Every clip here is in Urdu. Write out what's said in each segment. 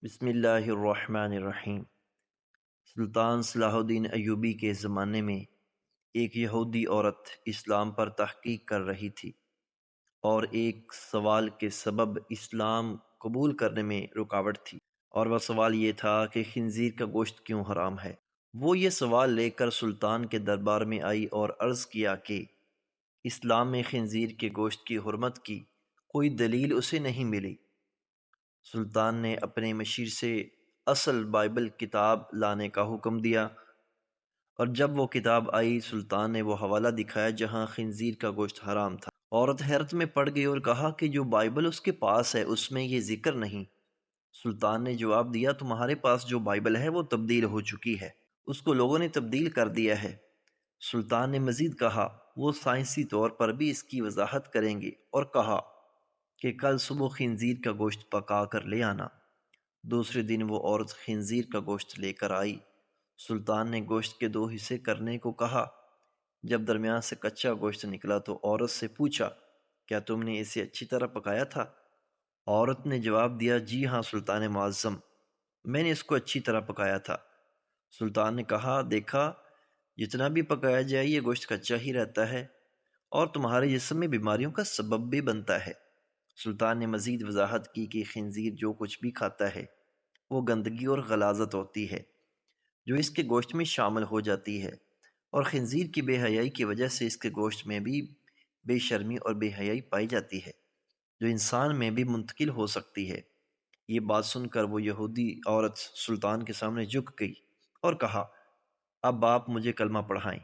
بسم اللہ الرحمن الرحیم۔ سلطان صلاح الدین ایوبی کے زمانے میں ایک یہودی عورت اسلام پر تحقیق کر رہی تھی اور ایک سوال کے سبب اسلام قبول کرنے میں رکاوٹ تھی، اور وہ سوال یہ تھا کہ خنزیر کا گوشت کیوں حرام ہے۔ وہ یہ سوال لے کر سلطان کے دربار میں آئی اور عرض کیا کہ اسلام میں خنزیر کے گوشت کی حرمت کی کوئی دلیل اسے نہیں ملی۔ سلطان نے اپنے مشیر سے اصل بائبل کتاب لانے کا حکم دیا، اور جب وہ کتاب آئی سلطان نے وہ حوالہ دکھایا جہاں خنزیر کا گوشت حرام تھا۔ عورت حیرت میں پڑ گئی اور کہا کہ جو بائبل اس کے پاس ہے اس میں یہ ذکر نہیں۔ سلطان نے جواب دیا، تمہارے پاس جو بائبل ہے وہ تبدیل ہو چکی ہے، اس کو لوگوں نے تبدیل کر دیا ہے۔ سلطان نے مزید کہا، وہ سائنسی طور پر بھی اس کی وضاحت کریں گے، اور کہا کہ کل صبح خنزیر کا گوشت پکا کر لے آنا۔ دوسرے دن وہ عورت خنزیر کا گوشت لے کر آئی۔ سلطان نے گوشت کے 2 حصے کرنے کو کہا۔ جب درمیان سے کچا گوشت نکلا تو عورت سے پوچھا، کیا تم نے اسے اچھی طرح پکایا تھا؟ عورت نے جواب دیا، جی ہاں سلطان معظم، میں نے اس کو اچھی طرح پکایا تھا۔ سلطان نے کہا، دیکھا جتنا بھی پکایا جائے یہ گوشت کچا ہی رہتا ہے اور تمہارے جسم میں بیماریوں کا سبب بھی بنتا ہے۔ سلطان نے مزید وضاحت کی کہ خنزیر جو کچھ بھی کھاتا ہے وہ گندگی اور غلاظت ہوتی ہے جو اس کے گوشت میں شامل ہو جاتی ہے، اور خنزیر کی بے حیائی کی وجہ سے اس کے گوشت میں بھی بے شرمی اور بے حیائی پائی جاتی ہے جو انسان میں بھی منتقل ہو سکتی ہے۔ یہ بات سن کر وہ یہودی عورت سلطان کے سامنے جھک گئی اور کہا، اب آپ مجھے کلمہ پڑھائیں۔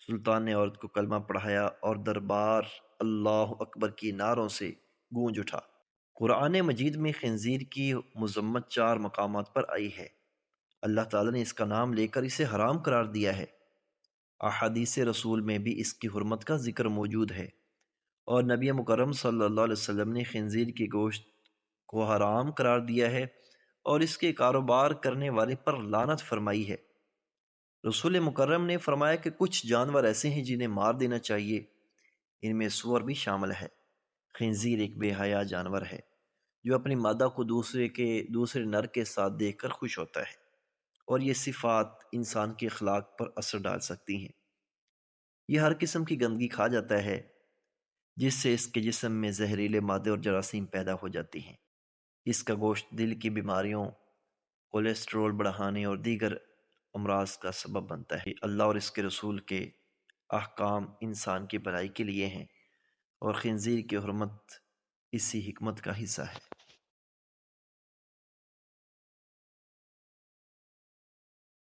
سلطان نے عورت کو کلمہ پڑھایا اور دربار اللہ اکبر کی نعروں سے گونج اٹھا۔ قرآن مجید میں خنزیر کی مذمت 4 مقامات پر آئی ہے۔ اللہ تعالیٰ نے اس کا نام لے کر اسے حرام قرار دیا ہے۔ احادیث رسول میں بھی اس کی حرمت کا ذکر موجود ہے، اور نبی مکرم صلی اللہ علیہ وسلم نے خنزیر کے گوشت کو حرام قرار دیا ہے اور اس کے کاروبار کرنے والے پر لعنت فرمائی ہے۔ رسول مکرم نے فرمایا کہ کچھ جانور ایسے ہیں جنہیں مار دینا چاہیے، ان میں سور بھی شامل ہے۔ خنزیر ایک بے حیا جانور ہے جو اپنی مادہ کو دوسرے نر کے ساتھ دیکھ کر خوش ہوتا ہے، اور یہ صفات انسان کے اخلاق پر اثر ڈال سکتی ہیں۔ یہ ہر قسم کی گندگی کھا جاتا ہے جس سے اس کے جسم میں زہریلے مادے اور جراثیم پیدا ہو جاتی ہیں۔ اس کا گوشت دل کی بیماریوں، کولیسٹرول بڑھانے اور دیگر امراض کا سبب بنتا ہے۔ اللہ اور اس کے رسول کے احکام انسان کی بھلائی کے لیے ہیں، اور خنزیر کی حرمت اسی حکمت کا حصہ ہے۔